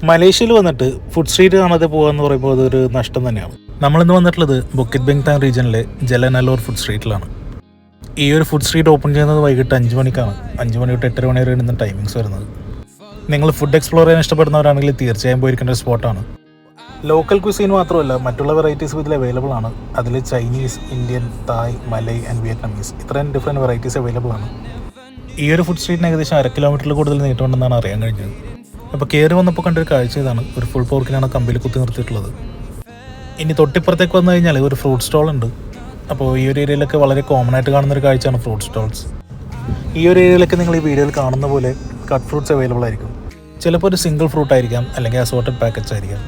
മലേഷ്യയിൽ വന്നിട്ട് food street കാണാതെ പോകുക പറയുമ്പോൾ അതൊരു നഷ്ടം തന്നെയാണ്. നമ്മളിന്ന് വന്നിട്ടുള്ളത് ബുക്കിറ്റ് ബെങ്താങ് റീജിയനിലെ ജലനല്ലൂർ ഫുഡ് സ്ട്രീറ്റിലാണ്. ഈ ഒരു ഫുഡ് സ്ട്രീറ്റ് ഓപ്പൺ ചെയ്യുന്നത് വൈകിട്ട് 5 മണിക്കാണ്. 5 മണി തൊട്ട് 8 മണി വരെ ഇന്ന് ടൈമിങ്സ് വരുന്നത്. നിങ്ങൾ ഫുഡ് എക്സ്പ്ലോർ ചെയ്യാൻ ഇഷ്ടപ്പെടുന്നവരാണെങ്കിൽ തീർച്ചയായും പോയിരിക്കേണ്ട ഒരു സ്പോട്ടാണ്. ലോക്കൽ ക്വിസീൻ മാത്രമല്ല, മറ്റുള്ള വെറൈറ്റീസ് ഇതിൽ അവൈലബിൾ ആണ്. അതിൽ Chinese, Indian, Thai, Malay and Vietnamese ഇത്രയും ഡിഫറെൻറ്റ് വെറൈറ്റീസ് അവൈലബിൾ ആണ്. ഈ ഒരു ഫുഡ് സ്ട്രീറ്റിന് ഏകദേശം 1/2 കിലോമീറ്ററിൽ കൂടുതൽ നീട്ടുണ്ടെന്നാണ് അറിയാൻ കഴിഞ്ഞത്. അപ്പോൾ കയറി വന്നപ്പോൾ കണ്ടൊരു കാഴ്ച ഇതാണ്. ഒരു ഫുൾ പോർക്കിനാണ് കമ്പിൽ കുത്തി നിർത്തിയിട്ടുള്ളത്. ഇനി തൊട്ടിപ്പുറത്തേക്ക് വന്നു കഴിഞ്ഞാൽ ഒരു ഫ്രൂട്ട് സ്റ്റോൾ ഉണ്ട്. അപ്പോൾ ഈ ഒരു ഏരിയയിലൊക്കെ വളരെ കോമൺ ആയിട്ട് കാണുന്നൊരു കാഴ്ചയാണ് ഫ്രൂട്ട് സ്റ്റോൾസ്. ഈ ഒരു ഏരിയയിലൊക്കെ നിങ്ങൾ ഈ വീഡിയോയിൽ കാണുന്ന പോലെ കട്ട് ഫ്രൂട്ട്സ് അവൈലബിൾ ആയിരിക്കും. ചിലപ്പോൾ ഒരു സിംഗിൾ ഫ്രൂട്ട് ആയിരിക്കാം, അല്ലെങ്കിൽ അസോർട്ടഡ് പാക്കറ്റ്സ് ആയിരിക്കാം.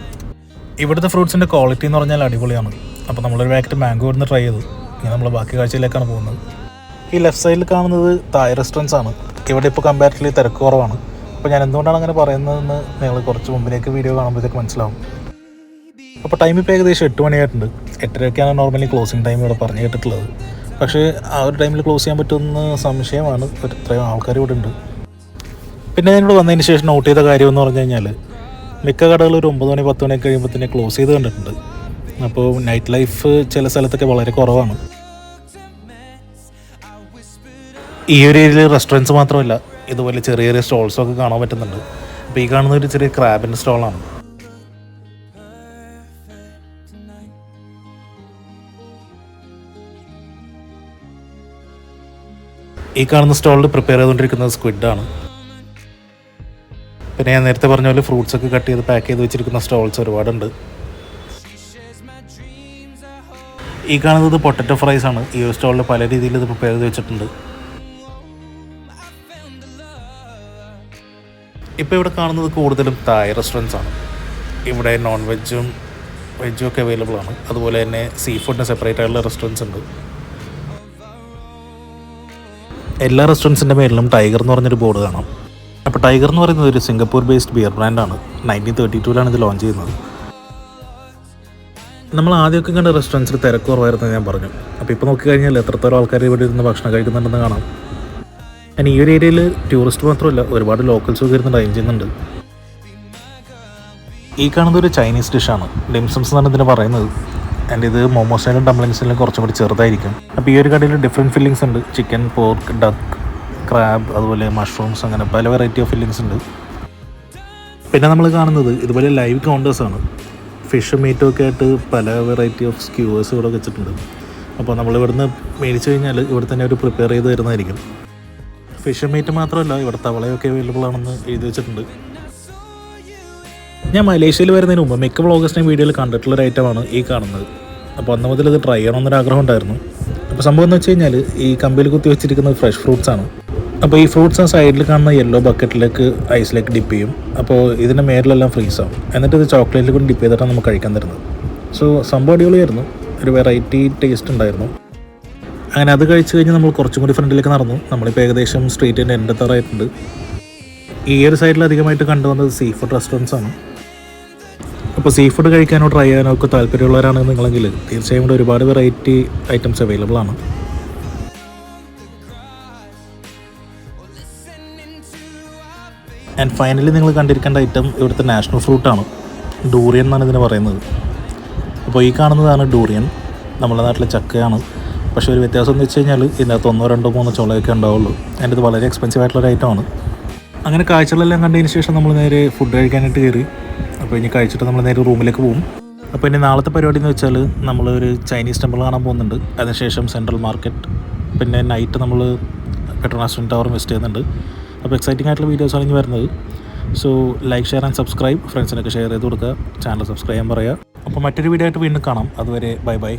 ഇവിടുത്തെ ഫ്രൂട്ട്സിൻ്റെ ക്വാളിറ്റി എന്ന് പറഞ്ഞാൽ അടിപൊളിയാണ്. അപ്പോൾ നമ്മളൊരു പാക്കറ്റ് മാംഗോ ഇവിടുന്ന് ട്രൈ ചെയ്തു. ഇനി നമ്മൾ ബാക്കി കാഴ്ചയിലേക്കാണ് പോകുന്നത്. ഈ ലെഫ്റ്റ് സൈഡിൽ കാണുന്നത് തായ് റെസ്റ്റോറൻറ്റ്സ് ആണ്. ഇവിടെ ഇപ്പോൾ കമ്പാരിറ്റീവ്ലി തിരക്ക് കുറവാണ്. അപ്പോൾ ഞാൻ എന്തുകൊണ്ടാണ് അങ്ങനെ പറയുന്നതെന്ന് നിങ്ങൾ കുറച്ച് മുമ്പിലേക്ക് വീഡിയോ കാണുമ്പോഴത്തേക്ക് മനസ്സിലാവും. അപ്പോൾ ടൈം ഇപ്പോൾ ഏകദേശം 8 മണിയായിട്ടുണ്ട്. 8:30 നോർമലി ക്ലോസിങ് ടൈം ഇവിടെ പറഞ്ഞു കേട്ടിട്ടുള്ളത്. പക്ഷേ ആ ഒരു ടൈമിൽ ക്ലോസ് ചെയ്യാൻ പറ്റുമെന്ന് സംശയമാണ്. ഇത്രയും ആൾക്കാർ ഇവിടെ ഉണ്ട്. പിന്നെ ഞാനിവിടെ വന്നതിന് ശേഷം നോട്ട് ചെയ്ത കാര്യം എന്ന് പറഞ്ഞു കഴിഞ്ഞാൽ മിക്ക കടകളും ഒരു 9 മണി 10 മണിയൊക്കെ കഴിയുമ്പോൾ തന്നെ ക്ലോസ് ചെയ്ത് കണ്ടിട്ടുണ്ട്. അപ്പോൾ നൈറ്റ് ലൈഫ് ചില സ്ഥലത്തൊക്കെ വളരെ കുറവാണ്. ഈ ഒരു ഏരിയയിൽ റെസ്റ്റോറൻറ്റ്സ് മാത്രമല്ല, ഇതുപോലെ ചെറിയ ചെറിയ സ്റ്റോൾസൊക്കെ കാണാൻ പറ്റുന്നുണ്ട്. അപ്പോൾ ഈ കാണുന്ന ഒരു ചെറിയ ക്രാബിൻ്റെ സ്റ്റോളാണ്. ഈ കാണുന്ന സ്റ്റോളിൽ പ്രിപ്പയർ ചെയ്തുകൊണ്ടിരിക്കുന്നത് സ്ക്വിഡാണ്. പിന്നെ ഞാൻ നേരത്തെ പറഞ്ഞ പോലെ ഫ്രൂട്ട്സൊക്കെ കട്ട് ചെയ്ത് പാക്ക് ചെയ്ത് വെച്ചിരിക്കുന്ന സ്റ്റോൾസ് ഒരുപാടുണ്ട്. ഈ കാണുന്നത് പൊട്ടറ്റോ ഫ്രൈസ് ആണ്. ഈ ഒരു സ്റ്റോളിൽ പല രീതിയിൽ ഇത് പ്രിപ്പയർ ചെയ്ത് വെച്ചിട്ടുണ്ട്. ഇപ്പോൾ ഇവിടെ കാണുന്നത് കൂടുതലും തായ് റെസ്റ്റോറൻറ്റ്സ് ആണ്. ഇവിടെ നോൺ വെജും വെജും ഒക്കെ അവൈലബിൾ ആണ്. അതുപോലെ തന്നെ സീ ഫുഡിന് സെപ്പറേറ്റ് ആയിട്ടുള്ള റെസ്റ്റോറൻറ്റ്സ് ഉണ്ട്. എല്ലാ റെസ്റ്റോറൻറ്റ്സിൻ്റെ മേലിലും ടൈഗർ എന്ന് പറഞ്ഞൊരു ബോർഡ് കാണാം. അപ്പോൾ ടൈഗർ എന്ന് പറയുന്നത് ഒരു സിംഗപ്പൂർ ബേസ്ഡ് ബിയർ ബ്രാൻഡാണ്. 1932 ഇത് ലോഞ്ച് ചെയ്യുന്നത്. നമ്മൾ ആദ്യമൊക്കെ കണ്ട റെസ്റ്റോറൻറ്റ്സിൽ തിരക്ക് കുറവായിരുന്നു ഞാൻ പറഞ്ഞു. അപ്പോൾ ഇപ്പോൾ നോക്കിക്കഴിഞ്ഞാൽ എത്രത്തോളം ആൾക്കാർ ഇവിടെ ഇരുന്ന് ഭക്ഷണം കഴിക്കുന്നുണ്ടെന്ന് കാണാം. ഞാൻ ഈ ഒരു ഏരിയയിൽ ടൂറിസ്റ്റ് മാത്രമല്ല, ഒരുപാട് ലോക്കൽസൊക്കെ ഇരുന്ന് ഡൈൻ ചെയ്യുന്നുണ്ട്. ഈ കാണുന്നത് ഒരു ചൈനീസ് ഡിഷാണ്. ഡിംസംസ് എന്നാണ് ഇതിന് പറയുന്നത്. ആൻഡ് ഇത് മോമോസിലും ഡംപ്ലിങ്സിലും കുറച്ചും കൂടി ചെറുതായിരിക്കും. അപ്പോൾ ഈ ഒരു കടയിൽ ഡിഫറെൻറ്റ് ഫില്ലിങ്സ് ഉണ്ട്. ചിക്കൻ, പോർക്ക്, ഡക്ക്, ക്രാബ്, അതുപോലെ മഷ്റൂംസ്, അങ്ങനെ പല വെറൈറ്റി ഓഫ് ഫില്ലിങ്സ് ഉണ്ട്. പിന്നെ നമ്മൾ കാണുന്നത് ഇതുപോലെ ലൈവ് കൗണ്ടേഴ്സാണ്. ഫിഷും മീറ്റും ഒക്കെ ആയിട്ട് പല വെറൈറ്റി ഓഫ് സ്ക്യൂവേഴ്സ് ഇവിടെ വെച്ചിട്ടുണ്ട്. അപ്പോൾ നമ്മൾ ഇവിടുന്ന് മേടിച്ചു കഴിഞ്ഞാൽ ഇവിടെ തന്നെ അവർ പ്രിപ്പയർ ചെയ്ത് തരുന്നതായിരിക്കും. ഫിഷും മീറ്റ് മാത്രമല്ല, ഇവിടെ തവളയൊക്കെ അവൈലബിൾ ആണെന്ന് എഴുതി വെച്ചിട്ടുണ്ട്. ഞാൻ മലേഷ്യയിൽ വരുന്നതിന് മുമ്പ് മിക്ക വ്ളോഗേഴ്സിനെയും വീഡിയോയിൽ കണ്ടിട്ടുള്ളൊരു ഐറ്റമാണ് ഈ കാണുന്നത്. അപ്പോൾ അന്ന് മുതൽ ഇത് ട്രൈ ചെയ്യണമെന്നൊരു ആഗ്രഹം ഉണ്ടായിരുന്നു. അപ്പോൾ സംഭവം എന്ന് വെച്ച് കഴിഞ്ഞാൽ ഈ കമ്പിൽ കുത്തി വെച്ചിരിക്കുന്നത് ഫ്രഷ് ഫ്രൂട്ട്സ് ആണ്. അപ്പോൾ ഈ ഫ്രൂട്ട്സ് ആ സൈഡിൽ കാണുന്ന യെല്ലോ ബക്കറ്റിലേക്ക് ഐസിലേക്ക് ഡിപ്പ് ചെയ്യും. അപ്പോൾ ഇതിൻ്റെ മേലിലെല്ലാം ഫ്രീസ് ആവും. എന്നിട്ട് ഇത് ചോക്ലേറ്റിൽ കൊണ്ട് ഡിപ്പ് ചെയ്തിട്ടാണ് നമുക്ക് കഴിക്കാൻ തരുന്നത്. സോ സംഭവം അടിപൊളിയായിരുന്നു. ഒരു വെറൈറ്റി ടേസ്റ്റ് ഉണ്ടായിരുന്നു. അങ്ങനെ അത് കഴിച്ച് കഴിഞ്ഞ് നമ്മൾ കുറച്ചും കൂടി ഫ്രണ്ടിലേക്ക് നടന്നു. നമ്മളിപ്പോൾ ഏകദേശം സ്ട്രീറ്റിൻ്റെ എൻഡെത്താറായിട്ടുണ്ട്. ഈ ഒരു സൈഡിൽ അധികമായിട്ട് കണ്ടുവന്നത് സീ ഫുഡ് റെസ്റ്റോറൻറ്റ്സ് ആണ്. അപ്പോൾ സീ ഫുഡ് കഴിക്കാനോ ട്രൈ ചെയ്യാനോ ഒക്കെ താല്പര്യമുള്ളവരാണ് നിങ്ങളെങ്കിൽ തീർച്ചയായും ഇവിടെ ഒരുപാട് വെറൈറ്റി ഐറ്റംസ് അവൈലബിൾ ആണ്. ആൻഡ് ഫൈനലി നിങ്ങൾ കണ്ടിരിക്കേണ്ട ഐറ്റം ഇവിടുത്തെ നാഷണൽ ഫ്രൂട്ടാണ്. ഡൂറിയൻ എന്നാണ് ഇതിന് പറയുന്നത്. അപ്പോൾ ഈ കാണുന്നതാണ് ഡൂറിയൻ. നമ്മുടെ നാട്ടിലെ ചക്കയാണ്. പക്ഷേ ഒരു വ്യത്യാസം എന്ന് വെച്ച് കഴിഞ്ഞാൽ ഇതിനകത്ത് 1, 2, 3 ചുളയൊക്കെ ഉണ്ടാവുള്ളൂ. ആൻഡ് ഇത് വളരെ എക്സ്പെൻസീവ് ആയിട്ടുള്ളൊരു ഐറ്റമാണ്. അങ്ങനെ കാഴ്ചകളെല്ലാം കണ്ടതിന് ശേഷം നമ്മൾ നേരെ ഫുഡ് കഴിക്കാനായിട്ട് കയറി. അപ്പോൾ ഇനി കഴിച്ചിട്ട് നമ്മൾ നേരെ റൂമിലേക്ക് പോകും. അപ്പോൾ ഇനി നാളത്തെ പരിപാടി എന്ന് വെച്ചാൽ നമ്മളൊരു ചൈനീസ് ടെമ്പിൾ കാണാൻ പോകുന്നുണ്ട്. അതിനുശേഷം സെൻട്രൽ മാർക്കറ്റ്, പിന്നെ നൈറ്റ് നമ്മൾ പെട്രോണാസ് ട്വിൻ ടവർ വിസിറ്റ് ചെയ്യുന്നുണ്ട്. അപ്പോൾ എക്സൈറ്റിംഗ് ആയിട്ടുള്ള വീഡിയോസാണ് ഇനി വരുന്നത്. So like, share and subscribe. ഫ്രണ്ട്സിനൊക്കെ ഷെയർ ചെയ്ത് കൊടുക്കുക. ചാനൽ സബ്സ്ക്രൈബ് ചെയ്യാൻ പറയുക. അപ്പോൾ മറ്റൊരു വീഡിയോ ആയിട്ട് വീണ്ടും കാണാം. അതുവരെ ബൈ ബൈ.